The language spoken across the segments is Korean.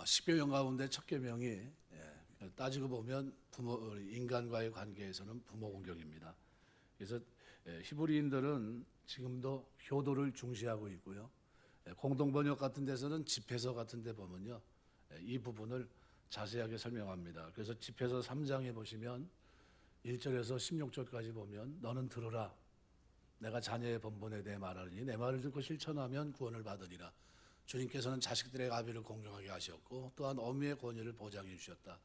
십계명 가운데 첫 계명이 따지고 보면 부모 인간과의 관계에서는 부모 공경입니다. 그래서 히브리인들은 지금도 효도를 중시하고 있고요. 공동 번역 같은 데서는 집회서 같은 데 보면요. 이 부분을 자세하게 설명합니다. 그래서 집회서 3장에 보시면 1절에서 16절까지 보면 너는 들으라. 내가 자녀의 번번에 대해 말하느니 내 말을 듣고 실천하면 구원을 받으리라. 주님께서는 자식들의 아비를 공경하게 하셨고 또한 어미의 권위를 보장해 주셨다.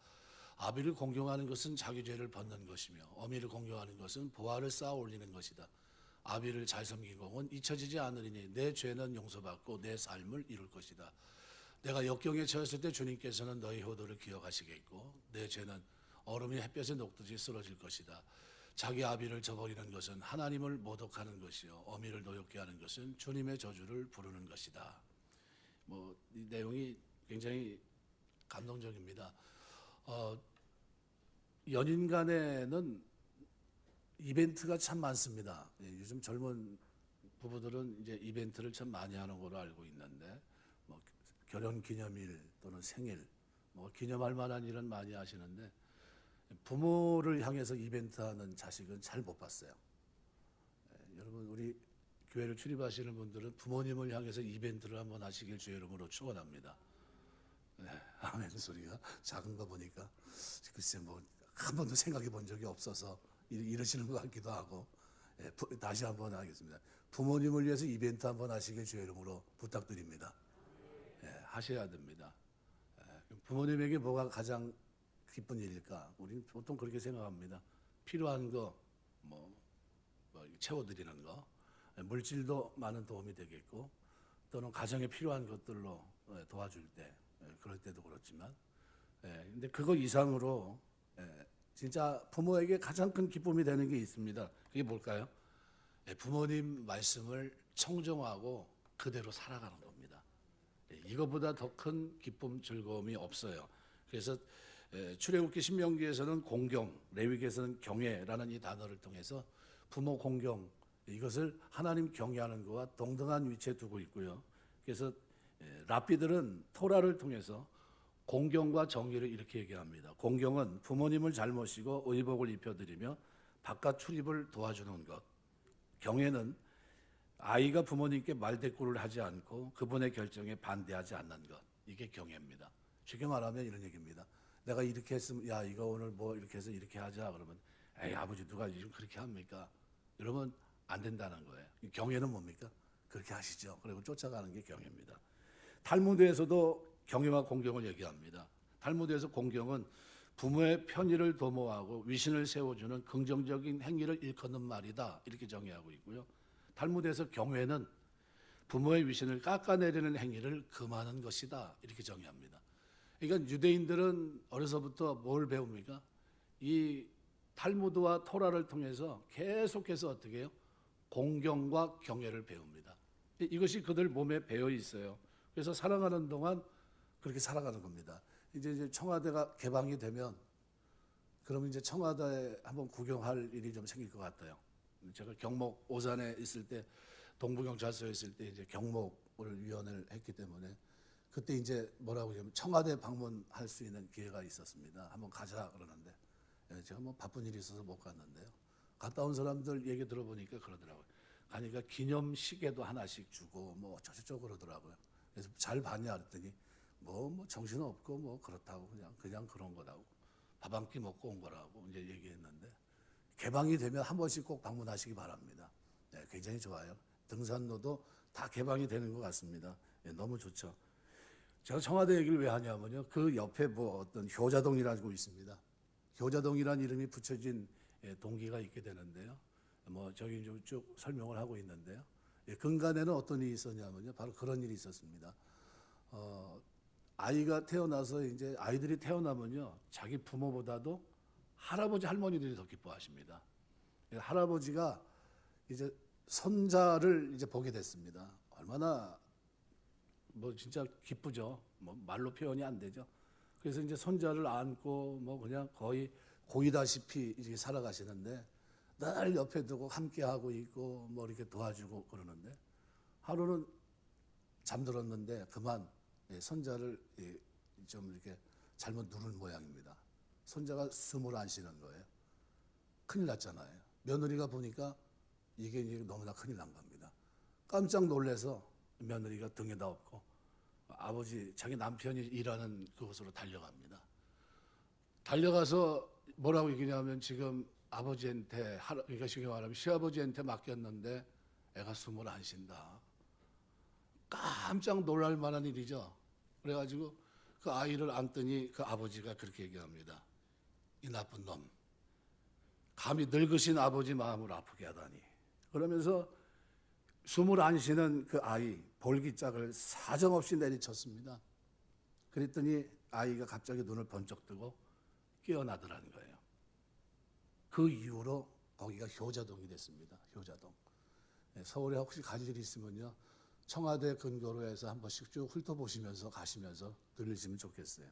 아비를 공경하는 것은 자기 죄를 벗는 것이며 어미를 공경하는 것은 보화를 쌓아 올리는 것이다. 아비를 잘 섬긴 공은 잊혀지지 않으리니 내 죄는 용서받고 내 삶을 이룰 것이다. 내가 역경에 처했을 때 주님께서는 너희 효도를 기억하시겠고 내 죄는 얼음이 햇볕에 녹듯이 쓰러질 것이다. 자기 아비를 저버리는 것은 하나님을 모독하는 것이요 어미를 노엽게 하는 것은 주님의 저주를 부르는 것이다. 이 내용이 굉장히 감동적입니다. 연인 간에는 이벤트가 참 많습니다. 요즘 젊은 부부들은 이제 이벤트를 참 많이 하는 걸로 알고 있는데, 결혼 기념일 또는 생일, 기념할 만한 일은 많이 하시는데, 부모를 향해서 이벤트하는 자식은 잘 못 봤어요. 여러분, 우리 교회를 출입하시는 분들은 부모님을 향해서 이벤트를 한번 하시길 주의 이름으로 축원합니다. 아멘 소리가 작은 거 보니까 글쎄 한 번도 생각해 본 적이 없어서 이러시는 것 같기도 하고 다시 한번 하겠습니다. 부모님을 위해서 이벤트 한번 하시길 주의 이름으로 부탁드립니다. 하셔야 됩니다. 부모님에게 뭐가 가장 기쁜 일일까? 우리는 보통 그렇게 생각합니다. 필요한 거 채워드리는 거, 물질도 많은 도움이 되겠고 또는 가정에 필요한 것들로 도와줄 때 그럴 때도 그렇지만 근데 그거 이상으로 진짜 부모에게 가장 큰 기쁨이 되는 게 있습니다. 그게 뭘까요? 부모님 말씀을 청종하고 그대로 살아가는 겁니다. 이거보다 더 큰 기쁨, 즐거움이 없어요. 그래서 출애굽기 신명기에서는 공경, 레위기에서는 경외라는 이 단어를 통해서 부모 공경, 이것을 하나님 경외하는 것과 동등한 위치에 두고 있고요. 그래서 랍비들은 토라를 통해서 공경과 정의를 이렇게 얘기합니다. 공경은 부모님을 잘 모시고 의복을 입혀드리며 바깥 출입을 도와주는 것. 경외는 아이가 부모님께 말대꾸를 하지 않고 그분의 결정에 반대하지 않는 것. 이게 경외입니다. 쉽게 말하면 이런 얘기입니다. 내가 이렇게 했으면 야 이거 오늘 이렇게 해서 이렇게 하자 그러면 에이 아버지 누가 지금 그렇게 합니까? 이러면 안 된다는 거예요. 경외는 뭡니까? 그렇게 하시죠. 그리고 쫓아가는 게 경외입니다. 탈무드에서도 경외와 공경을 얘기합니다. 탈무드에서 공경은 부모의 편의를 도모하고 위신을 세워주는 긍정적인 행위를 일컫는 말이다. 이렇게 정의하고 있고요. 탈무드에서 경외는 부모의 위신을 깎아내리는 행위를 금하는 것이다. 이렇게 정의합니다. 그러니까 유대인들은 어려서부터 뭘 배웁니까? 이 탈무드와 토라를 통해서 계속해서 어떻게 해요? 공경과 경외를 배웁니다. 이것이 그들 몸에 배어 있어요. 그래서 살아가는 동안 그렇게 살아가는 겁니다. 이제 청와대가 개방이 되면 그러면 이제 청와대에 한번 구경할 일이 좀 생길 것 같아요. 제가 경목 오산에 있을 때 동부경찰서에 있을 때 이제 경목을 위원을 했기 때문에 그때 이제 뭐라고 하냐면 청와대 방문할 수 있는 기회가 있었습니다. 한번 가자 그러는데 제가 바쁜 일이 있어서 못 갔는데요. 갔다 온 사람들 얘기 들어보니까 그러더라고요. 가니까 기념 시계도 하나씩 주고 저쪽 그러더라고요. 그래서 잘 봤냐 그랬더니 정신 없고 그렇다고 그냥 그런 거라고 밥 한 끼 먹고 온 거라고 이제 얘기했는데 개방이 되면 한 번씩 꼭 방문하시기 바랍니다. 굉장히 좋아요. 등산로도 다 개방이 되는 것 같습니다. 너무 좋죠. 제가 청와대 얘기를 왜 하냐면요. 그 옆에 어떤 효자동이라고 있습니다. 효자동이라는 이름이 붙여진 동기가 있게 되는데요. 저기 좀 쭉 설명을 하고 있는데요. 근간에는 어떤 일이 있었냐면요. 바로 그런 일이 있었습니다. 아이가 태어나서 이제 아이들이 태어나면요. 자기 부모보다도 할아버지 할머니들이 더 기뻐하십니다. 할아버지가 이제 손자를 이제 보게 됐습니다. 얼마나 진짜 기쁘죠. 말로 표현이 안 되죠. 그래서 이제 손자를 안고 그냥 거의 고이다시피 이제 살아가시는데 늘 옆에 두고 함께 하고 있고 이렇게 도와주고 그러는데 하루는 잠들었는데 그만 손자를 좀 이렇게 잘못 누른 모양입니다. 손자가 숨을 안 쉬는 거예요. 큰일 났잖아요. 며느리가 보니까 이게 너무나 큰일 난 겁니다. 깜짝 놀라서 며느리가 등에다 업고 아버지, 자기 남편이 일하는 그곳으로 달려갑니다. 달려가서 뭐라고 얘기냐면 지금 아버지한테, 그러니까 쉽게 말하면 시아버지한테 맡겼는데 애가 숨을 안 쉰다. 깜짝 놀랄 만한 일이죠. 그래가지고 그 아이를 안더니 그 아버지가 그렇게 얘기합니다. 이 나쁜 놈, 감히 늙으신 아버지 마음을 아프게 하다니. 그러면서 숨을 안 쉬는 그 아이 볼기짝을 사정없이 내리쳤습니다. 그랬더니 아이가 갑자기 눈을 번쩍 뜨고 깨어나더라는 거예요. 그 이후로 거기가 효자동이 됐습니다. 효자동. 서울에 혹시 가실 일이 있으면요, 청와대 근교로 해서 한 번씩 쭉 훑어보시면서 가시면서 들으시면 좋겠어요.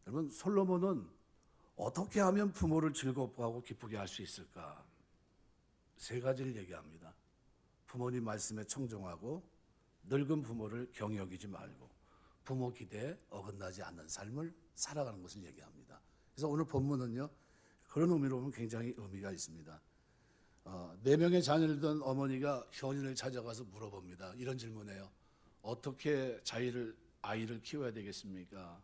여러분, 솔로몬은 어떻게 하면 부모를 즐겁고 기쁘게 할 수 있을까? 세 가지를 얘기합니다. 부모님 말씀에 청종하고, 늙은 부모를 경히 여기지 말고, 부모 기대에 어긋나지 않는 삶을 살아가는 것을 얘기합니다. 그래서 오늘 본문은요, 그런 의미로 보면 굉장히 의미가 있습니다. 4명의 자녀를 둔 어머니가 현인을 찾아가서 물어봅니다. 이런 질문해요. 어떻게 아이를 키워야 되겠습니까?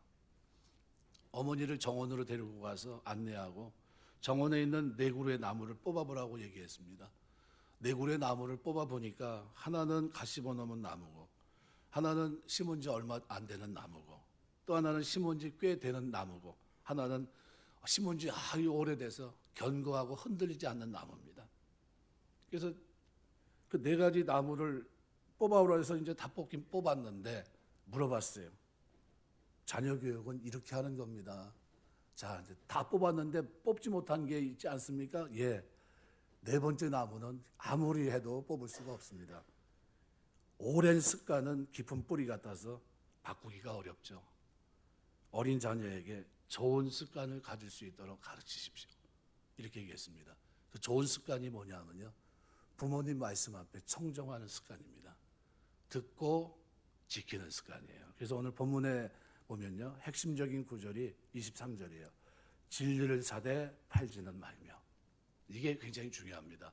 어머니를 정원으로 데리고 가서 안내하고 정원에 있는 4그루의 나무를 뽑아보라고 얘기했습니다. 4그루의 나무를 뽑아보니까 하나는 갓 씹어놓은 나무고, 하나는 심은 지 얼마 안 되는 나무고, 또 하나는 심은 지 꽤 되는 나무고, 하나는 심은 지 아주 오래돼서 견고하고 흔들리지 않는 나무입니다. 그래서 그 4가지 나무를 뽑아오라 해서 이제 다 뽑긴 뽑았는데 물어봤어요. 자녀 교육은 이렇게 하는 겁니다. 자, 이제 다 뽑았는데 뽑지 못한 게 있지 않습니까? 예. 4번째 나무는 아무리 해도 뽑을 수가 없습니다. 오랜 습관은 깊은 뿌리 같아서 바꾸기가 어렵죠. 어린 자녀에게 좋은 습관을 가질 수 있도록 가르치십시오. 이렇게 얘기했습니다. 그 좋은 습관이 뭐냐면요, 부모님 말씀 앞에 청종하는 습관입니다. 듣고 지키는 습관이에요. 그래서 오늘 본문에 보면요, 핵심적인 구절이 23절이에요. 진리를 사되 팔지는 말며. 이게 굉장히 중요합니다.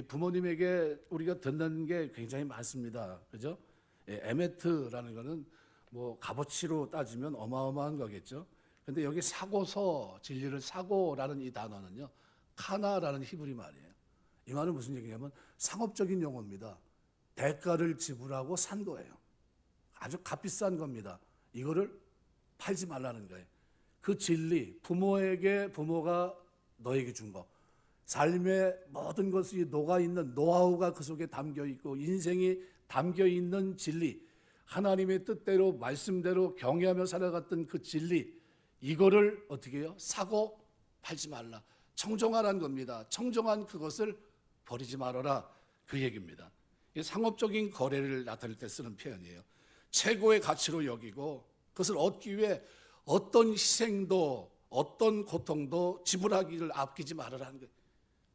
부모님에게 우리가 듣는 게 굉장히 많습니다. 그죠? 에메트라는 거는 뭐 값어치로 따지면 어마어마한 거겠죠. 근데 여기 사고서, 진리를 사고라는 이 단어는요, 카나라는 히브리 말이에요. 이 말은 무슨 얘기냐면 상업적인 용어입니다. 대가를 지불하고 산 거예요. 아주 값비싼 겁니다. 이거를 팔지 말라는 거예요. 그 진리, 부모가 너에게 준 거, 삶의 모든 것이 녹아있는 노하우가 그 속에 담겨있고 인생이 담겨있는 진리, 하나님의 뜻대로 말씀대로 경외하며 살아갔던 그 진리, 이거를 어떻게 해요? 사고 팔지 말라. 청종하라는 겁니다. 청종한 그것을 버리지 말아라, 그 얘기입니다. 상업적인 거래를 나타낼 때 쓰는 표현이에요. 최고의 가치로 여기고 그것을 얻기 위해 어떤 희생도 어떤 고통도 지불하기를 아끼지 말으라는 거예요.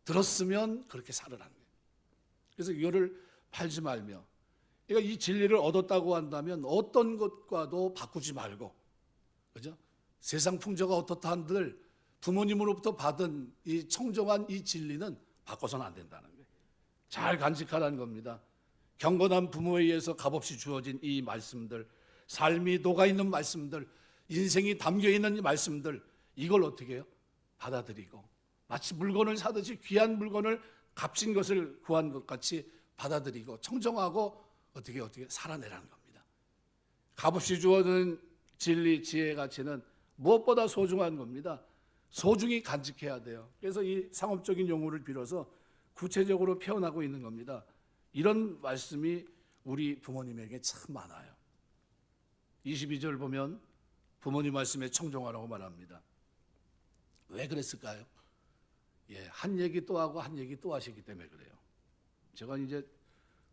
들었으면 그렇게 살으라는 거예요. 그래서 이거를 팔지 말며, 그러니까 이 진리를 얻었다고 한다면 어떤 것과도 바꾸지 말고, 그죠? 세상 풍조가 어떻다 한들 부모님으로부터 받은 이 청정한 이 진리는 바꿔서는 안 된다는 거예요. 잘 간직하라는 겁니다. 경건한 부모에 의해서 값없이 주어진 이 말씀들, 삶이 녹아있는 말씀들, 인생이 담겨있는 이 말씀들, 이걸 어떻게 해요? 받아들이고 마치 물건을 사듯이 귀한 물건을 값진 것을 구한 것 같이 받아들이고 청정하고 어떻게 살아내라는 겁니다. 값없이 주어진 진리, 지혜, 가치는 무엇보다 소중한 겁니다. 소중히 간직해야 돼요. 그래서 이 상업적인 용어를 빌어서 구체적으로 표현하고 있는 겁니다. 이런 말씀이 우리 부모님에게 참 많아요. 22절 보면 부모님 말씀에 청종하라고 말합니다. 왜 그랬을까요? 한 얘기 또 하고 한 얘기 또 하시기 때문에 그래요. 제가 이제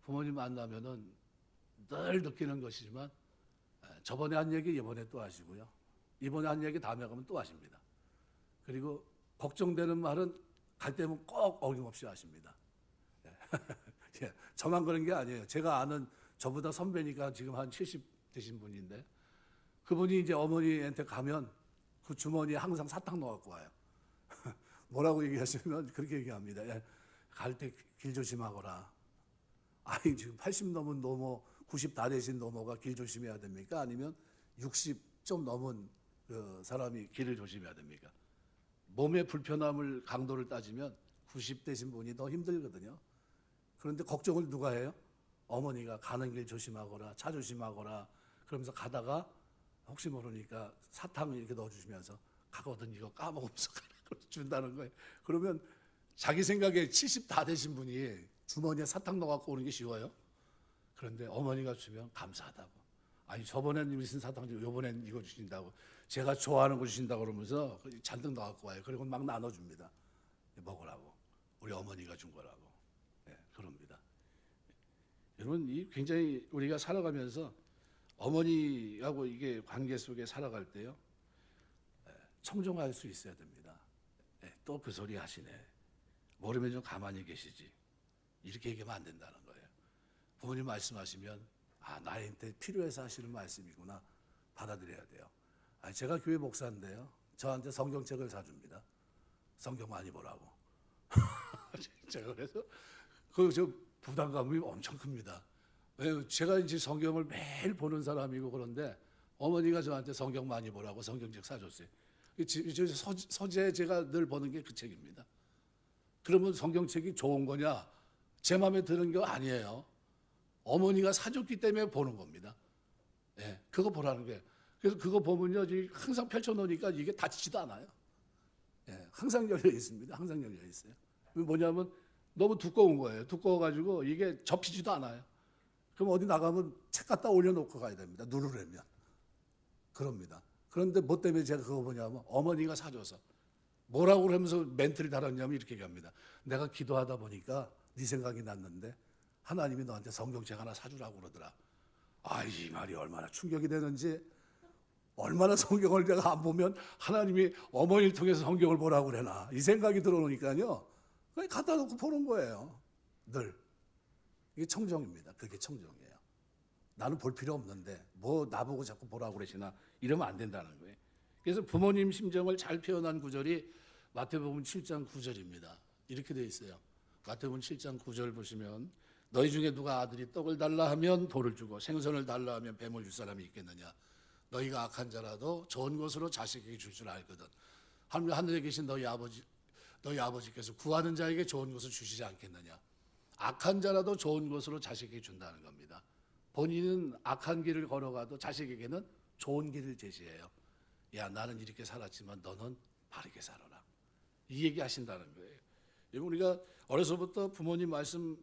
부모님 만나면은 늘 느끼는 것이지만, 저번에 한 얘기 이번에 또 하시고요. 이번에 한 얘기 다음에 가면 또 하십니다. 그리고 걱정되는 말은 갈 때면 꼭 어김없이 하십니다. 저만 그런 게 아니에요. 제가 아는, 저보다 선배니까 지금 한 70 되신 분인데, 그분이 이제 어머니한테 가면 그 주머니에 항상 사탕 넣어갖고 와요. 뭐라고 얘기하시면 그렇게 얘기합니다. 갈 때 길 조심하거라. 아니 지금 80 넘은 노모, 90 다 되신 노모가 길 조심해야 됩니까? 아니면 60 좀 넘은 그 사람이 길을 조심해야 됩니까? 몸의 불편함을 강도를 따지면 90 되신 분이 더 힘들거든요. 그런데 걱정을 누가 해요? 어머니가 가는 길 조심하거라, 차 조심하거라. 그러면서 가다가 혹시 모르니까 사탕을 이렇게 넣어주시면서 가거든 이거 까먹으면서 가라고 준다는 거예요. 그러면 자기 생각에 70 다 되신 분이 주머니에 사탕 넣어갖고 오는 게 쉬워요? 그런데 어머니가 주면 감사하다고. 아니 저번엔 무슨 사탕 주고 이번엔 이거 주신다고. 제가 좋아하는 거 주신다고 그러면서 잔뜩 넣어갖고 와요. 그리고 막 나눠줍니다. 먹으라고. 우리 어머니가 준 거라고. 네, 그럽니다. 여러분 이 굉장히 우리가 살아가면서 어머니하고 이게 관계 속에 살아갈 때요. 청정할 수 있어야 됩니다. 또 그 소리 하시네. 모르면 좀 가만히 계시지. 이렇게 얘기하면 안 된다는 거예요. 부모님 말씀하시면 아 나한테 필요해서 하시는 말씀이구나 받아들여야 돼요. 아니, 제가 교회 목사인데요. 저한테 성경책을 사줍니다. 성경 많이 보라고. 제가 그래서 저 부담감이 엄청 큽니다. 왜냐면 제가 이제 성경을 매일 보는 사람이고 그런데 어머니가 저한테 성경 많이 보라고 성경책 사줬어요. 서재 제가 늘 보는 게 그 책입니다. 그러면 성경책이 좋은 거냐? 제 마음에 드는 게 아니에요. 어머니가 사줬기 때문에 보는 겁니다. 예, 그거 보라는 게. 그래서 그거 보면요, 항상 펼쳐놓으니까 이게 닫히지도 않아요. 예, 항상 열려 있습니다. 항상 열려 있어요. 뭐냐면 너무 두꺼운 거예요. 두꺼워가지고 이게 접히지도 않아요. 그럼 어디 나가면 책 갖다 올려놓고 가야 됩니다. 누르려면. 그럽니다. 그런데 뭐 때문에 제가 그거 보냐면 어머니가 사줘서. 뭐라고 그러면서 멘트를 달았냐면 이렇게 얘기합니다. 내가 기도하다 보니까 네 생각이 났는데 하나님이 너한테 성경책 하나 사주라고 그러더라. 아, 이 말이 얼마나 충격이 되는지, 얼마나 성경을 내가 안 보면 하나님이 어머니를 통해서 성경을 보라고 그러나 이 생각이 들어오니까요. 그냥 갖다 놓고 보는 거예요. 늘. 이게 청정입니다. 그게 청정이에요. 나는 볼 필요 없는데 뭐 나보고 자꾸 보라고 그러시나 이러면 안 된다는 거예요. 그래서 부모님 심정을 잘 표현한 구절이 마태복음 7장 9절입니다. 이렇게 되어 있어요. 마태복음 7장 9절 보시면 너희 중에 누가 아들이 떡을 달라 하면 돌을 주고 생선을 달라 하면 뱀을 줄 사람이 있겠느냐. 너희가 악한 자라도 좋은 것으로 자식에게 줄 줄 알거든. 하늘에 계신 너희 아버지께서 구하는 자에게 좋은 것을 주시지 않겠느냐. 악한 자라도 좋은 것으로 자식에게 준다는 겁니다. 본인은 악한 길을 걸어가도 자식에게는 좋은 길을 제시해요. 야, 나는 이렇게 살았지만 너는 바르게 살아라. 이 얘기 하신다는 거예요. 우리가 어려서부터 부모님 말씀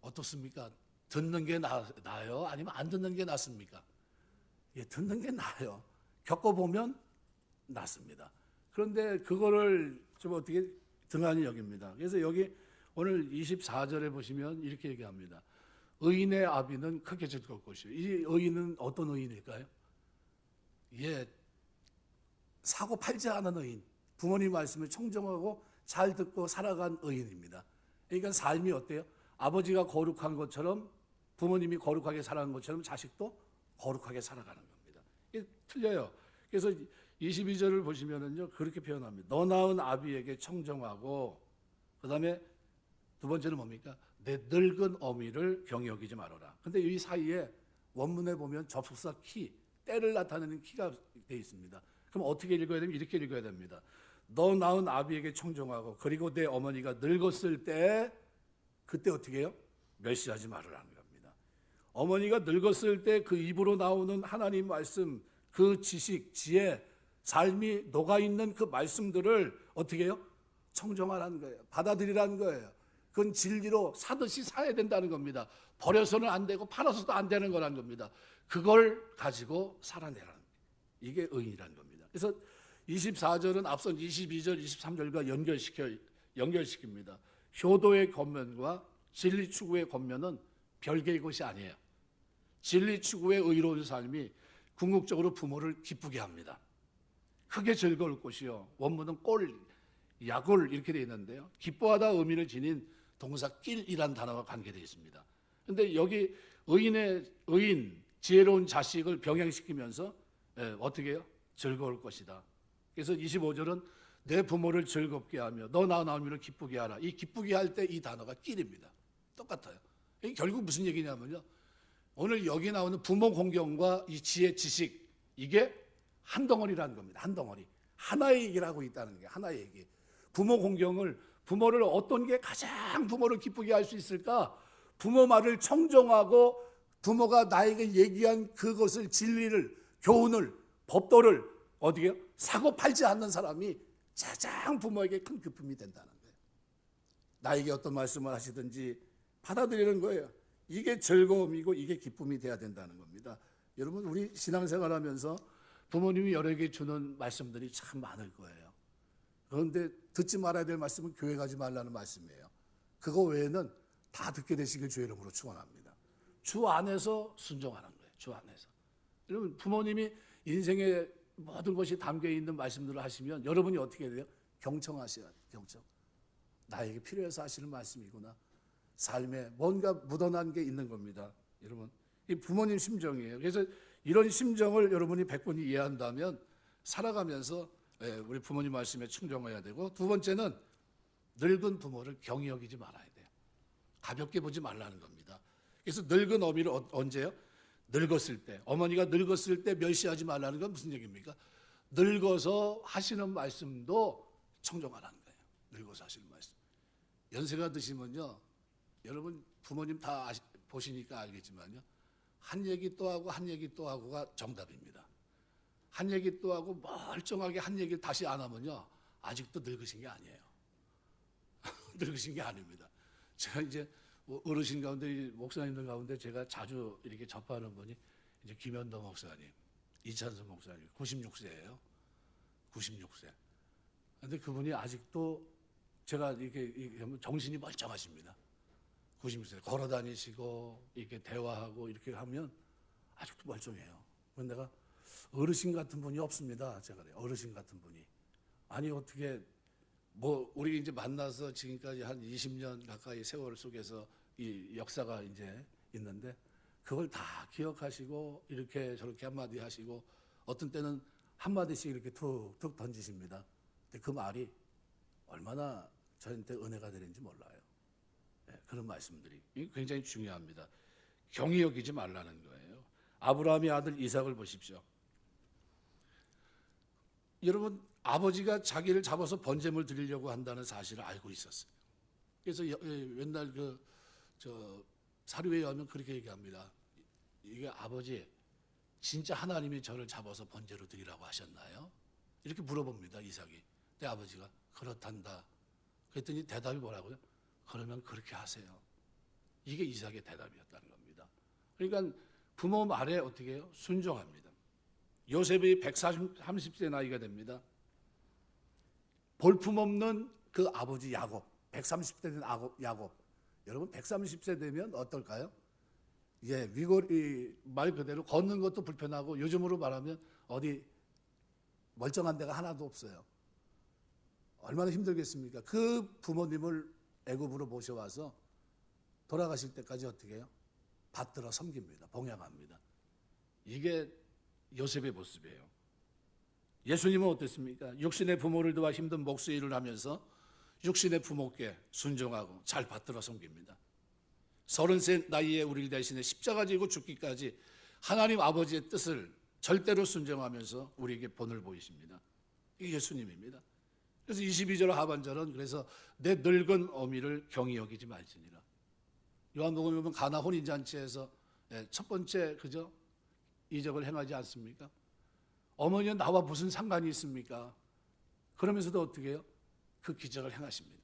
어떻습니까? 듣는 게 나아요? 아니면 안 듣는 게 낫습니까? 예, 듣는 게 나아요. 겪어보면 낫습니다. 그런데 그거를 좀 어떻게 등한히 여깁니다. 그래서 여기 오늘 24절에 보시면 이렇게 얘기합니다. 의인의 아비는 크게 즐거울 것이요. 이 의인은 어떤 의인일까요? 예, 사고 팔지 않은 의인. 부모님 말씀을 청정하고 잘 듣고 살아간 의인입니다. 그러니까 삶이 어때요? 아버지가 거룩한 것처럼 부모님이 거룩하게 살아가는 것처럼 자식도 거룩하게 살아가는 겁니다. 이게 틀려요. 그래서 22절을 보시면은요, 그렇게 표현합니다. 너 낳은 아비에게 청정하고, 그 다음에 두 번째는 뭡니까? 내 늙은 어미를 경히 여기지 말아라. 근데 이 사이에 원문에 보면 접속사 키, 때를 나타내는 키가 되어 있습니다. 그럼 어떻게 읽어야 되면 이렇게 읽어야 됩니다. 너 낳은 아비에게 청정하고 그리고 내 어머니가 늙었을 때 그때 어떻게 해요? 멸시하지 말으라는 겁니다. 어머니가 늙었을 때 그 입으로 나오는 하나님 말씀, 그 지식, 지혜, 삶이 녹아있는 그 말씀들을 어떻게 해요? 청정하라는 거예요. 받아들이라는 거예요. 그건 진리로 사듯이 사야 된다는 겁니다. 버려서는 안 되고 팔아서도 안 되는 거라는 겁니다. 그걸 가지고 살아내라는 거예요. 이게 의인이라는 겁니다. 그래서 24절은 앞선 22절, 23절과 연결시킵니다. 효도의 겉면과 진리 추구의 겉면은 별개의 것이 아니에요. 진리 추구의 의로운 삶이 궁극적으로 부모를 기쁘게 합니다. 크게 즐거울 것이요. 원문은 야골 이렇게 되어 있는데요. 기뻐하다 의미를 지닌 동사 낄이란 단어가 관계되어 있습니다. 그런데 여기 의인, 지혜로운 자식을 병행시키면서 어떻게 해요? 즐거울 것이다. 그래서 25절은 내 부모를 즐겁게 하며 너 낳은 어미를 기쁘게 하라. 이 기쁘게 할 때 이 단어가 끼입니다. 똑같아요. 이게 결국 무슨 얘기냐면요. 오늘 여기 나오는 부모 공경과 이 지혜 지식 이게 한 덩어리라는 겁니다. 한 덩어리. 하나의 얘기를 하고 있다는 게 하나의 얘기. 부모를 어떤 게 가장 부모를 기쁘게 할 수 있을까? 부모 말을 청정하고 부모가 나에게 얘기한 그것을 진리를 교훈을 법도를 어디게요? 사고 팔지 않는 사람이 가장 부모에게 큰 기쁨이 된다는 거예요. 나에게 어떤 말씀을 하시든지 받아들이는 거예요. 이게 즐거움이고 이게 기쁨이 돼야 된다는 겁니다. 여러분 우리 신앙생활하면서 부모님이 여러에게 주는 말씀들이 참 많을 거예요. 그런데 듣지 말아야 될 말씀은 교회 가지 말라는 말씀이에요. 그거 외에는 다 듣게 되시길 주의 이름으로 축원합니다. 주 안에서 순종하는 거예요. 주 안에서. 여러분 부모님이 인생의 모든 것이 담겨 있는 말씀들을 하시면 여러분이 어떻게 돼요? 경청하셔야 돼요. 경청. 나에게 필요해서 하시는 말씀이구나. 삶에 뭔가 묻어난 게 있는 겁니다. 여러분 이 부모님 심정이에요. 그래서 이런 심정을 여러분이 100분이 이해한다면 살아가면서 우리 부모님 말씀에 충정해야 되고, 두 번째는 늙은 부모를 경히 여기지 말아야 돼요. 가볍게 보지 말라는 겁니다. 그래서 늙은 어미를 언제요? 늙었을 때. 어머니가 늙었을 때 멸시하지 말라는 건 무슨 얘기입니까? 늙어서 하시는 말씀도 청정하라는 거예요. 늙어서 하시는 말씀. 연세가 드시면요, 여러분 부모님 다 보시니까 알겠지만요, 한 얘기 또 하고 한 얘기 또 하고가 정답입니다. 한 얘기 또 하고 멀쩡하게 한 얘기를 다시 안 하면요, 아직도 늙으신 게 아니에요. 늙으신 게 아닙니다. 제가 이제 어르신 가운데, 목사님들 가운데 제가 자주 이렇게 접하는 분이 이제 김현도 목사님, 이찬수 목사님, 96세예요. 96세. 근데 그분이 아직도 제가 이렇게 정신이 멀쩡하십니다. 96세. 걸어 다니시고 이렇게 대화하고 이렇게 하면 아직도 멀쩡해요. 그런데 내가 어르신 같은 분이 없습니다. 제가 그래요. 어르신 같은 분이. 아니 어떻게 우리 이제 만나서 지금까지 한 20년 가까이 세월 속에서 이 역사가 이제 있는데 그걸 다 기억하시고 이렇게 저렇게 한마디 하시고 어떤 때는 한마디씩 이렇게 툭툭 던지십니다. 근데 그 말이 얼마나 저한테 은혜가 되는지 몰라요. 그런 말씀들이 굉장히 중요합니다. 경히 여기지 말라는 거예요. 아브라함의 아들 이삭을 보십시오. 여러분 아버지가 자기를 잡아서 번제물 드리려고 한다는 사실을 알고 있었어요. 그래서 옛날 사료에 하면 그렇게 얘기합니다. 이게 아버지 진짜 하나님이 저를 잡아서 번제로 드리라고 하셨나요? 이렇게 물어봅니다. 이삭이. 근데 아버지가 그렇단다. 그랬더니 대답이 뭐라고요? 그러면 그렇게 하세요. 이게 이삭의 대답이었다는 겁니다. 그러니까 부모 말에 어떻게 해요? 순종합니다. 요셉이 130세 나이가 됩니다. 볼품없는 그 아버지 야곱, 130세 된 야곱. 여러분 130세 되면 어떨까요? 말 그대로 걷는 것도 불편하고 요즘으로 말하면 어디 멀쩡한 데가 하나도 없어요. 얼마나 힘들겠습니까? 그 부모님을 애굽으로 모셔와서 돌아가실 때까지 어떻게 해요? 받들어 섬깁니다. 봉양합니다. 이게 요셉의 모습이에요. 예수님은 어땠습니까? 육신의 부모를 도와 힘든 목수 일을 하면서 육신의 부모께 순종하고 잘 받들어 섬깁니다. 30세 나이에 우리를 대신해 십자가 지고 죽기까지 하나님 아버지의 뜻을 절대로 순종하면서 우리에게 본을 보이십니다. 이게 예수님입니다. 그래서 22절 하반절은 그래서 내 늙은 어미를 경히 여기지 말지니라. 요한복음에 보면 가나 혼인잔치에서 첫 번째 그죠? 이적을 행하지 않습니까? 어머니는 나와 무슨 상관이 있습니까? 그러면서도 어떻게 해요? 그 기적을 행하십니다.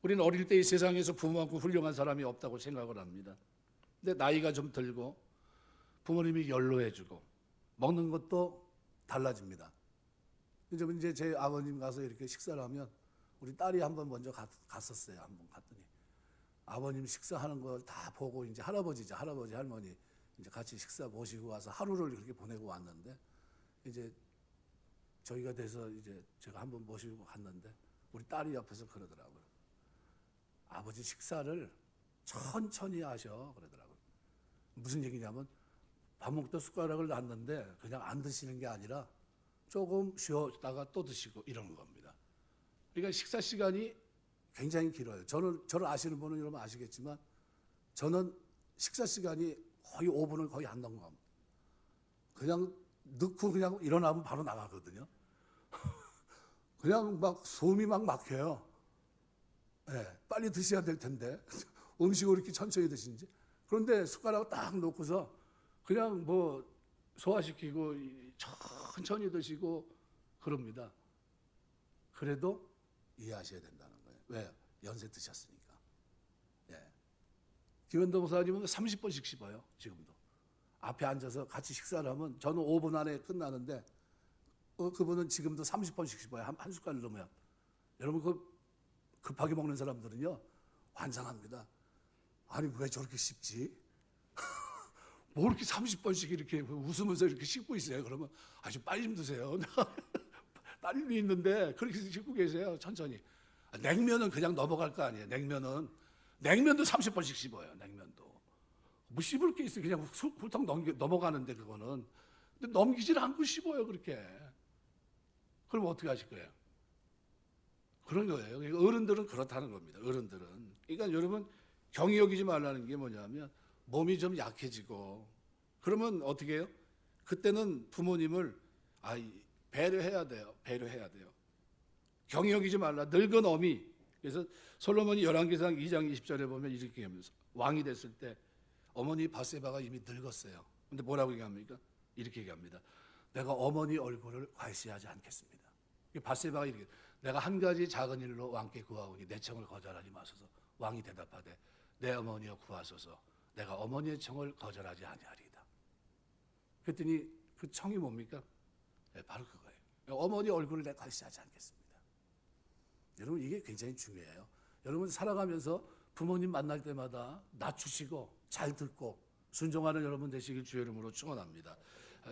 우리는 어릴 때 이 세상에서 부모만큼 훌륭한 사람이 없다고 생각을 합니다. 근데 나이가 좀 들고 부모님이 연로해지고 먹는 것도 달라집니다. 이제 제 아버님 가서 이렇게 식사를 하면 우리 딸이 한번 먼저 갔었어요. 한번 갔더니 아버님 식사하는 걸 다 보고 이제 할아버지 할머니 이제 같이 식사 모시고 와서 하루를 이렇게 보내고 왔는데 이제 저희가 돼서 이제 제가 한번 모시고 갔는데 우리 딸이 옆에서 그러더라고요. 아버지 식사를 천천히 하셔 그러더라고요. 무슨 얘기냐면 밥 먹다 숟가락을 놨는데 그냥 안 드시는 게 아니라 조금 쉬었다가 또 드시고 이러는 겁니다. 그러니까 식사 시간이 굉장히 길어요. 저를 아시는 분은 여러분 아시겠지만 저는 식사 시간이 거의 5분을 거의 안 넘어갑니다. 그냥 넣고 그냥 일어나면 바로 나가거든요. 그냥 막 숨이 막 막혀요. 네, 빨리 드셔야 될 텐데 음식을 이렇게 천천히 드시는지. 그런데 숟가락을 딱 놓고서 그냥 뭐 소화시키고 천천히 드시고 그럽니다. 그래도 이해하셔야 된다는 거예요. 왜요? 연세 드셨으니까. 예. 김현도 목사님은 30번씩 씹어요. 지금도. 앞에 앉아서 같이 식사를 하면 저는 5분 안에 끝나는데 그분은 지금도 30번씩 씹어요. 한 숟갈 넣으면. 여러분 그 급하게 먹는 사람들은요. 환장합니다. 아니 왜 저렇게 씹지? 뭐 이렇게 30번씩 이렇게 웃으면서 이렇게 씹고 있어요. 그러면 아주 빨리 좀 드세요. 딸이 있는데 그렇게 씹고 계세요. 천천히. 냉면은 그냥 넘어갈 거 아니에요. 냉면도 30번씩 씹어요. 냉면도. 뭐 씹을 게 있어요. 그냥 훌쩍 넘어가는데 그거는. 근데 넘기질 않고 씹어요. 그렇게. 그럼 어떻게 하실 거예요? 그런 거예요. 그러니까 어른들은 그렇다는 겁니다. 어른들은. 그러니까 여러분 경히 여기지 말라는 게 뭐냐면 몸이 좀 약해지고 그러면 어떻게 해요? 그때는 부모님을 배려해야 돼요. 배려해야 돼요. 경히 여기지 말라. 늙은 어미. 그래서 솔로몬이 열왕기상 2장 20절에 보면 이렇게 하면서 왕이 됐을 때 어머니 밧세바가 이미 늙었어요. 근데 뭐라고 얘기합니까? 이렇게 얘기합니다. 내가 어머니 얼굴을 괄시하지 않겠습니다. 밧세바가 이렇게 내가 한 가지 작은 일로 왕께 구하오니 내 청을 거절하지 마소서. 왕이 대답하되 내 어머니여 구하소서. 내가 어머니의 청을 거절하지 아니하리이다. 그랬더니 그 청이 뭡니까? 네, 바로 그거예요. 어머니 얼굴을 내가 괄시하지 않겠습니다. 여러분 이게 굉장히 중요해요. 여러분 살아가면서 부모님 만날 때마다 낮추시고 잘 듣고 순종하는 여러분 되시길 주의 이름으로 축원합니다.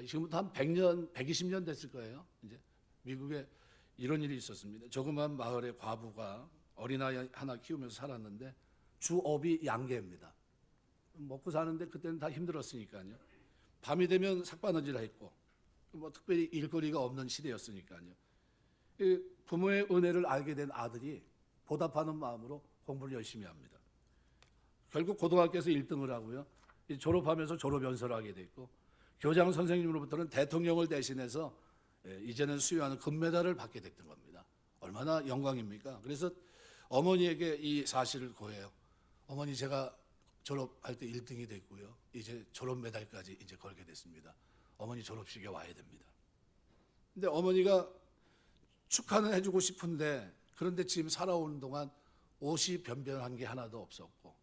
지금부터 한 100년, 120년 됐을 거예요. 이제 미국에 이런 일이 있었습니다. 조그만 마을의 과부가 어린아이 하나 키우면서 살았는데 주업이 양계입니다. 먹고 사는데 그때는 다 힘들었으니까요. 밤이 되면 삭바느질을 했고 뭐 특별히 일거리가 없는 시대였으니까요. 부모의 은혜를 알게 된 아들이 보답하는 마음으로 공부를 열심히 합니다. 결국 고등학교에서 1등을 하고요. 졸업하면서 졸업연수를 하게 됐고 교장 선생님으로부터는 대통령을 대신해서 이제는 수여하는 금메달을 받게 됐던 겁니다. 얼마나 영광입니까? 그래서 어머니에게 이 사실을 고해요. 어머니 제가 졸업할 때 1등이 됐고요. 이제 졸업 메달까지 이제 걸게 됐습니다. 어머니 졸업식에 와야 됩니다. 근데 어머니가 축하는 해주고 싶은데 그런데 지금 살아오는 동안 옷이 변변한 게 하나도 없었고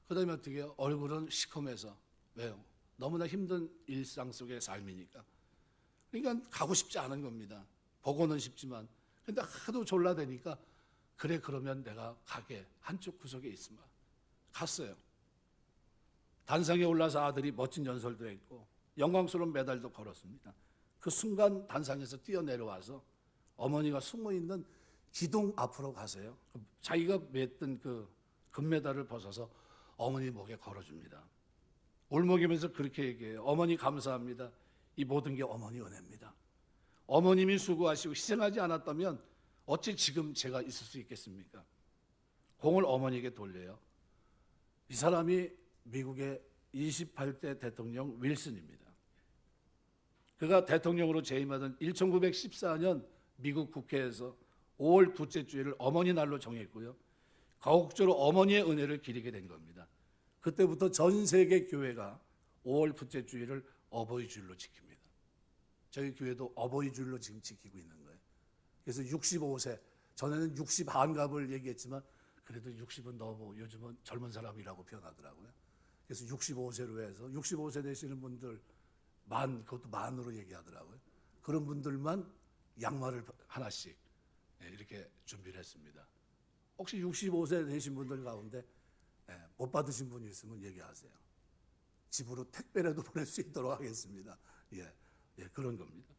그다음에 어떻게 해요? 얼굴은 시커매서 왜요? 너무나 힘든 일상 속의 삶이니까. 그러니까 가고 싶지 않은 겁니다. 보고는 싶지만 근데 하도 졸라대니까 그래 그러면 내가 가게 한쪽 구석에 있으면 갔어요. 단상에 올라서 아들이 멋진 연설도 했고 영광스러운 메달도 걸었습니다. 그 순간 단상에서 뛰어내려와서 어머니가 숨어있는 기둥 앞으로 가세요. 자기가 맸던 그 금메달을 벗어서 어머니 목에 걸어줍니다. 울먹이면서 그렇게 얘기해요. 어머니 감사합니다. 이 모든 게 어머니 은혜입니다. 어머님이 수고하시고 희생하지 않았다면 어찌 지금 제가 있을 수 있겠습니까? 공을 어머니에게 돌려요. 이 사람이 미국의 28대 대통령 윌슨입니다. 그가 대통령으로 재임하던 1914년 미국 국회에서 5월 둘째 주일을 어머니 날로 정했고요. 가곡적으로 어머니의 은혜를 기리게 된 겁니다. 그때부터 전 세계 교회가 5월 둘째 주일을 어버이 주일로 지킵니다. 저희 교회도 어버이 주일로 지금 지키고 있는 거예요. 그래서 65세, 전에는 60 한갑을 얘기했지만 그래도 60은 너무 요즘은 젊은 사람이라고 표현하더라고요. 그래서 65세로 해서 65세 되시는 분들 그것도 만으로 얘기하더라고요. 그런 분들만 양말을 하나씩 이렇게 준비를 했습니다. 혹시 65세 되신 분들 가운데 못 받으신 분이 있으면 얘기하세요. 집으로 택배라도 보낼 수 있도록 하겠습니다. 그런 겁니다.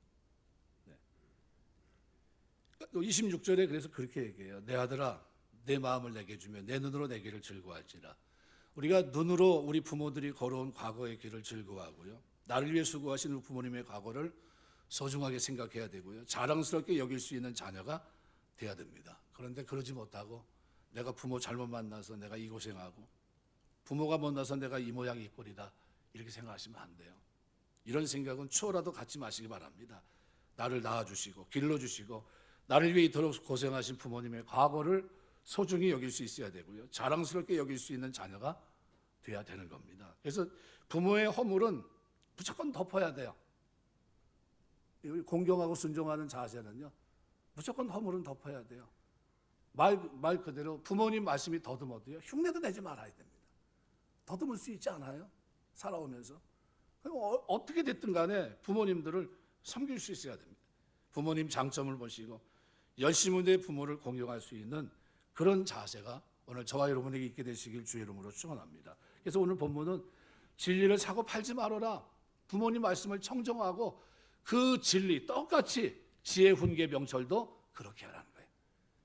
26절에 그래서 그렇게 얘기해요. 내 아들아, 내 마음을 내게 주며 내 눈으로 내 길을 즐거워할지라. 우리가 눈으로 우리 부모들이 걸어온 과거의 길을 즐거워하고요. 나를 위해 수고하신 우리 부모님의 과거를 소중하게 생각해야 되고요. 자랑스럽게 여길 수 있는 자녀가 돼야 됩니다. 그런데 그러지 못하고 내가 부모 잘못 만나서 내가 이 고생하고 부모가 못나서 내가 이 모양 이 꼴이다 이렇게 생각하시면 안 돼요. 이런 생각은 추호라도 갖지 마시기 바랍니다. 나를 낳아주시고 길러주시고 나를 위해 이토록 고생하신 부모님의 과거를 소중히 여길 수 있어야 되고요. 자랑스럽게 여길 수 있는 자녀가 돼야 되는 겁니다. 그래서 부모의 허물은 무조건 덮어야 돼요. 공경하고 순종하는 자세는요, 무조건 허물은 덮어야 돼요. 말 그대로 부모님 말씀이 더듬어도요, 흉내도 내지 말아야 됩니다. 더듬을 수 있지 않아요? 살아오면서. 어떻게 됐든 간에 부모님들을 섬길 수 있어야 됩니다. 부모님 장점을 보시고 열심히 내 부모를 공경할 수 있는 그런 자세가 오늘 저와 여러분에게 있게 되시길 주의 이름으로 축원합니다. 그래서 오늘 본문은 진리를 사고 팔지 말아라. 부모님 말씀을 청정하고 그 진리 똑같이 지혜 훈계 명철도 그렇게 하라는 거예요.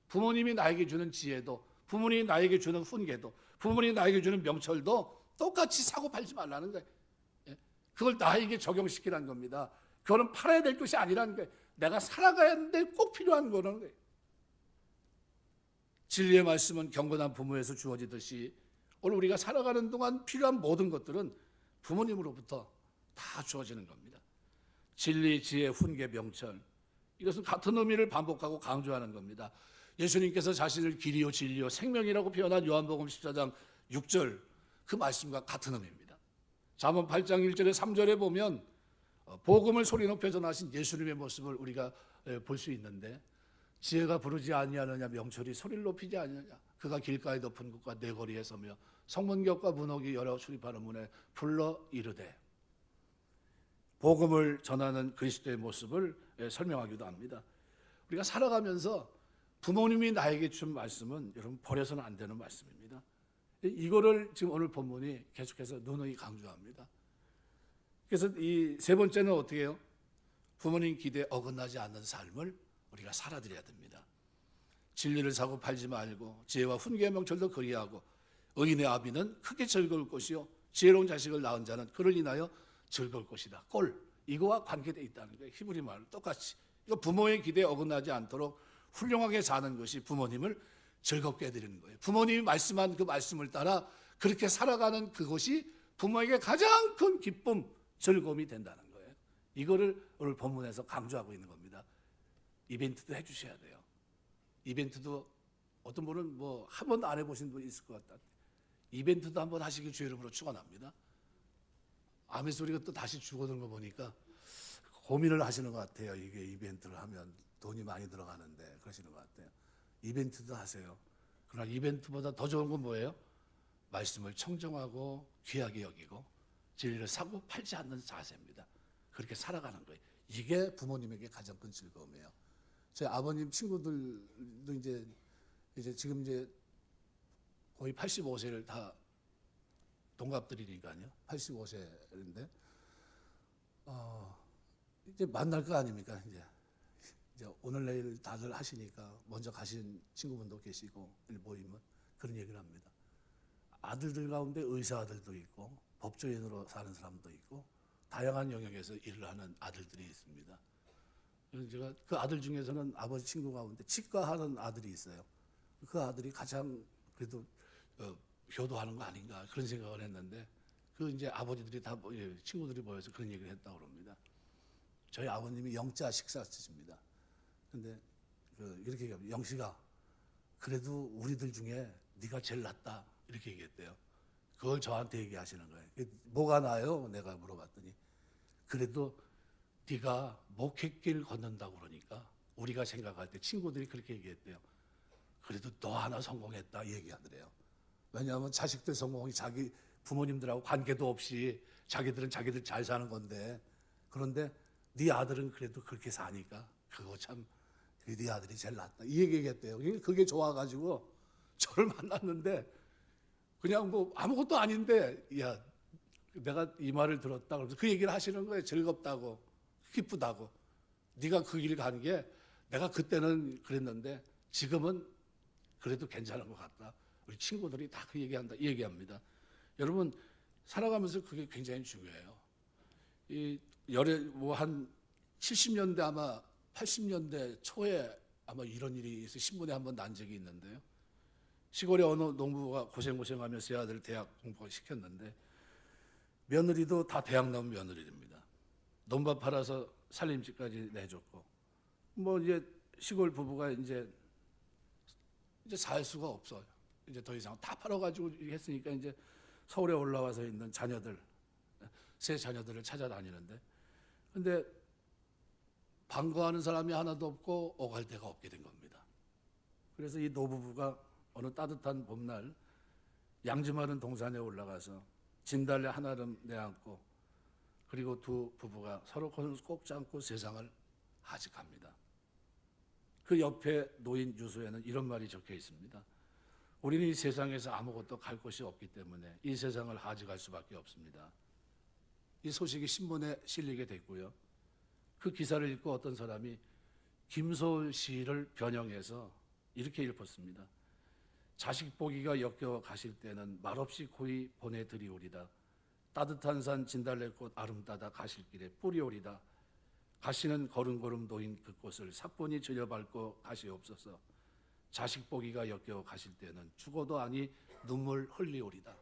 부모님이 나에게 주는 지혜도 부모님이 나에게 주는 훈계도 부모님이 나에게 주는 명철도 똑같이 사고 팔지 말라는 거예요. 그걸 나에게 적용시키라는 겁니다. 그거는 팔아야 될 것이 아니라는 거예요. 내가 살아가야 하는데 꼭 필요한 거라는 거예요. 진리의 말씀은 경건한 부모에서 주어지듯이 오늘 우리가 살아가는 동안 필요한 모든 것들은 부모님으로부터 다 주어지는 겁니다. 진리, 지혜, 훈계, 명철 이것은 같은 의미를 반복하고 강조하는 겁니다. 예수님께서 자신을 길이요 진리요 생명이라고 표현한 요한복음 14장 6절 그 말씀과 같은 의미입니다. 잠언 8장 1절에 3절에 보면 복음을 소리 높여 전하신 예수님의 모습을 우리가 볼 수 있는데 지혜가 부르지 아니하느냐 명철이 소리를 높이지 아니하느냐 그가 길가에 덮은 곳과 내 거리에 서며 성문격과 문호기 여러 출입하는 문에 불러 이르되 복음을 전하는 그리스도의 모습을 설명하기도 합니다. 우리가 살아가면서 부모님이 나에게 준 말씀은 여러분 버려서는 안 되는 말씀입니다. 이거를 지금 오늘 본문이 계속해서 누누이 강조합니다. 그래서 이 세 번째는 어떻게 해요? 부모님 기대에 어긋나지 않는 삶을 우리가 살아드려야 됩니다. 진리를 사고 팔지 말고 지혜와 훈계의 명철도 그리하고 의인의 아비는 크게 즐거울 것이요 지혜로운 자식을 낳은 자는 그를 인하여 즐거울 것이다. 꼴 이거와 관계되어 있다는 거예요. 히브리 말로 똑같이 이거 부모의 기대에 어긋나지 않도록 훌륭하게 사는 것이 부모님을 즐겁게 해드리는 거예요. 부모님이 말씀한 그 말씀을 따라 그렇게 살아가는 그것이 부모에게 가장 큰 기쁨, 즐거움이 된다는 거예요. 이거를 오늘 본문에서 강조하고 있는 겁니다. 이벤트도 해주셔야 돼요. 이벤트도 어떤 분은 뭐 한 번도 안 해보신 분이 있을 것 같다. 이벤트도 한번 하시길 주의 이름으로 축원합니다. 아멘 소리가 또 다시 죽어드는 거 보니까 고민을 하시는 것 같아요. 이게 이벤트를 하면 돈이 많이 들어가는데 그러시는 것 같아요. 이벤트도 하세요. 그러나 이벤트보다 더 좋은 건 뭐예요? 말씀을 청정하고 귀하게 여기고 진리를 사고 팔지 않는 자세입니다. 그렇게 살아가는 거예요. 이게 부모님에게 가장 큰 즐거움이에요. 제 아버님 친구들도 이제 지금 이제 거의 85세를 다 동갑들이니까요. 85세인데 이제 만날 거 아닙니까? 이제 오늘 내일 다들 하시니까 먼저 가신 친구분도 계시고 모이면 그런 얘기를 합니다. 아들들 가운데 의사 아들도 있고 법조인으로 사는 사람도 있고 다양한 영역에서 일을 하는 아들들이 있습니다. 그래서 제가 그 아들 중에서는 아버지 친구 가운데 치과하는 아들이 있어요. 그 아들이 가장 그래도 효도하는 거 아닌가 그런 생각을 했는데 그 이제 아버지들이 다 친구들이 모여서 그런 얘기를 했다고 합니다. 저희 아버님이 영자 식사 쓰십니다. 근데 이렇게 얘기합니다. 영식아, 그래도 우리들 중에 네가 제일 낫다 이렇게 얘기했대요. 그걸 저한테 얘기하시는 거예요. 뭐가 나요? 내가 물어봤더니 그래도 네가 목회길 걷는다고 그러니까 우리가 생각할 때 친구들이 그렇게 얘기했대요. 그래도 너 하나 성공했다 얘기하더래요. 왜냐하면 자식들 성공이 자기 부모님들하고 관계도 없이 자기들은 자기들 잘 사는 건데 그런데 네 아들은 그래도 그렇게 사니까 그거 참 네 아들이 제일 낫다 이 얘기했대요. 그게 좋아가지고 저를 만났는데 그냥 뭐 아무것도 아닌데 야 내가 이 말을 들었다 그러면서 그 얘기를 하시는 거예요. 즐겁다고 기쁘다고 네가 그 길 간 게 내가 그때는 그랬는데 지금은 그래도 괜찮은 것 같다. 우리 친구들이 다 그 얘기한다 이 얘기합니다. 여러분 살아가면서 그게 굉장히 중요해요. 이 열애 뭐한 70년대 아마 80년대 초에 아마 이런 일이 있어 신문에 한번 난 적이 있는데요. 시골의 어느 농부가 고생하며 세 아들 대학 공부 시켰는데 며느리도 다 대학 나온 며느리입니다. 논밭 팔아서 살림집까지 내줬고 뭐 이제 시골 부부가 이제 살 수가 없어요. 이제 더 이상 다 팔아가지고 했으니까 이제 서울에 올라와서 있는 자녀들, 세 자녀들을 찾아다니는데, 근데 반가워하는 사람이 하나도 없고 오갈 데가 없게 된 겁니다. 그래서 이 노부부가 어느 따뜻한 봄날 양지 많은 동산에 올라가서 진달래 한아름 내안고 그리고 두 부부가 서로 꼭 잡고 세상을 하직합니다. 그 옆에 놓인 유서에는 이런 말이 적혀 있습니다. 우리는 이 세상에서 아무것도 갈 곳이 없기 때문에 이 세상을 하직할 수밖에 없습니다. 이 소식이 신문에 실리게 됐고요. 그 기사를 읽고 어떤 사람이 김소월 시를 변형해서 이렇게 읊었습니다. 자식 보기가 역겨워 가실 때는 말없이 고이 보내드리오리다. 따뜻한 산 진달래꽃 아름다다 가실 길에 뿌리오리다. 가시는 걸음걸음 놓인 그곳을 사뿐히 들여밟고 가시옵소서. 자식 보기가 역겨워 가실 때는 죽어도 아니 눈물 흘리오리다.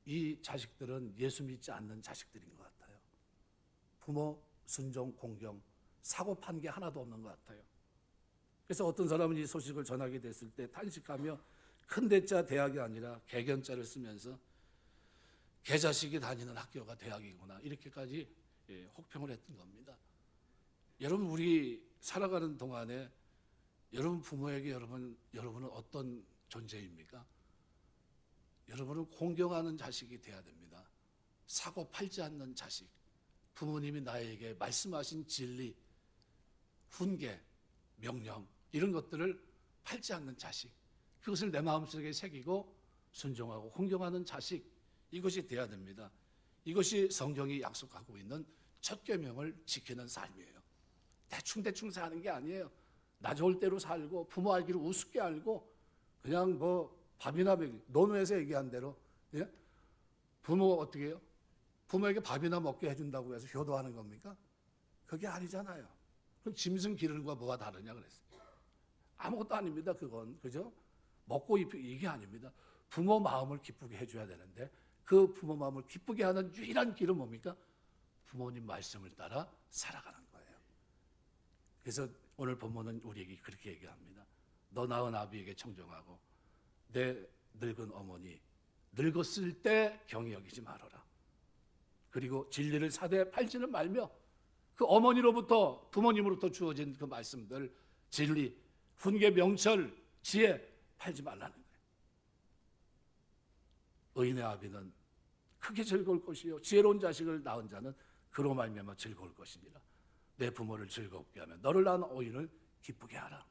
이 자식들은 예수 믿지 않는 자식들인 것 같아요. 부모 순종 공경 사고 판 게 하나도 없는 것 같아요. 그래서 어떤 사람은 이 소식을 전하게 됐을 때 탄식하며 큰 대자 대학이 아니라 개견자를 쓰면서 개자식이 다니는 학교가 대학이구나 이렇게까지 혹평을 했던 겁니다. 여러분 우리 살아가는 동안에 여러분 부모에게 여러분은 어떤 존재입니까? 여러분은 공경하는 자식이 돼야 됩니다. 사고 팔지 않는 자식, 부모님이 나에게 말씀하신 진리, 훈계, 명령 이런 것들을 팔지 않는 자식, 그것을 내 마음속에 새기고 순종하고 공경하는 자식, 이것이 돼야 됩니다. 이것이 성경이 약속하고 있는 첫 계명을 지키는 삶이에요. 대충 사는 게 아니에요. 나 좋을 대로 살고 부모 알기를 우습게 알고 그냥 뭐 밥이나 먹이, 논어에서 얘기한 대로 예? 부모가 어떻게 해요? 부모에게 밥이나 먹게 해준다고 해서 효도하는 겁니까? 그게 아니잖아요. 그럼 짐승 기르는 거와 뭐가 다르냐 그랬어요. 아무것도 아닙니다. 그건 그죠? 먹고 입히기 이게 아닙니다. 부모 마음을 기쁘게 해줘야 되는데 그 부모 마음을 기쁘게 하는 유일한 길은 뭡니까? 부모님 말씀을 따라 살아가는 거예요. 그래서 오늘 본문은 우리에게 그렇게 얘기합니다. 너 낳은 아비에게 청정하고 내 늙은 어머니 늙었을 때 경히 여기지 말아라. 그리고 진리를 사대에 팔지는 말며 그 어머니로부터 부모님으로부터 주어진 그 말씀들 진리, 훈계, 명철, 지혜 팔지 말라는 거예요. 의인의 아비는 크게 즐거울 것이요 지혜로운 자식을 낳은 자는 그로 말미암아 즐거울 것이니라. 내 부모를 즐겁게 하며 너를 낳은 어인을 기쁘게 하라.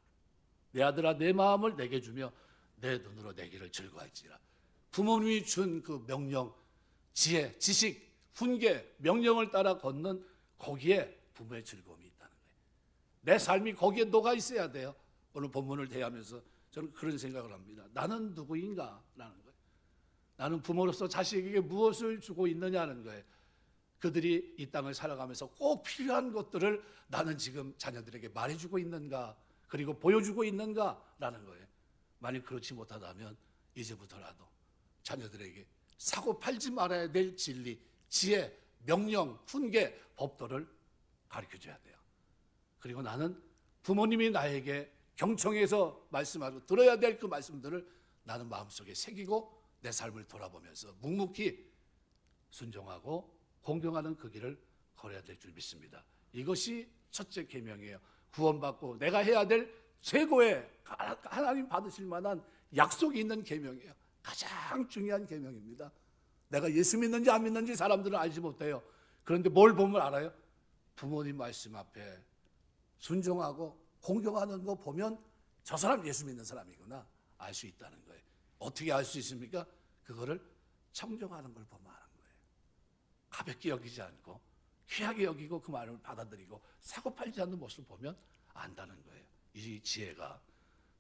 내 아들아 내 마음을 내게 주며 내 눈으로 내 길을 즐거워할지라. 부모님이 준 그 명령, 지혜, 지식, 훈계, 명령을 따라 걷는 거기에 부모의 즐거움이 있다는 거예요. 내 삶이 거기에 녹아 있어야 돼요. 오늘 본문을 대하면서 저는 그런 생각을 합니다. 나는 누구인가? 라는 거예요. 나는 부모로서 자식에게 무엇을 주고 있느냐는 거예요. 그들이 이 땅을 살아가면서 꼭 필요한 것들을 나는 지금 자녀들에게 말해주고 있는가, 그리고 보여주고 있는가라는 거예요. 만약 그렇지 못하다면 이제부터라도 자녀들에게 사고 팔지 말아야 될 진리, 지혜, 명령, 훈계, 법도를 가르쳐줘야 돼요. 그리고 나는 부모님이 나에게 경청해서 말씀하고 들어야 될 그 말씀들을 나는 마음속에 새기고 내 삶을 돌아보면서 묵묵히 순종하고 공경하는 그 길을 걸어야 될 줄 믿습니다. 이것이 첫째 계명이에요. 구원받고 내가 해야 될 최고의 하나님 받으실 만한 약속이 있는 계명이에요. 가장 중요한 계명입니다. 내가 예수 믿는지 안 믿는지 사람들은 알지 못해요. 그런데 뭘 보면 알아요? 부모님 말씀 앞에 순종하고 공경하는 거 보면 저 사람 예수 믿는 사람이구나 알 수 있다는 거예요. 어떻게 알 수 있습니까? 그거를 청정하는 걸 보면 아는 거예요. 가볍게 여기지 않고 귀하게 여기고 그 말을 받아들이고 사고 팔지 않는 모습을 보면 안다는 거예요. 이 지혜가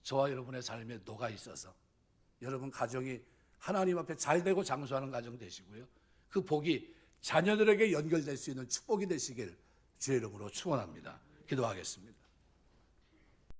저와 여러분의 삶에 녹아 있어서 여러분 가정이 하나님 앞에 잘 되고 장수하는 가정 되시고요. 그 복이 자녀들에게 연결될 수 있는 축복이 되시길 주의 이름으로 축원합니다. 기도하겠습니다.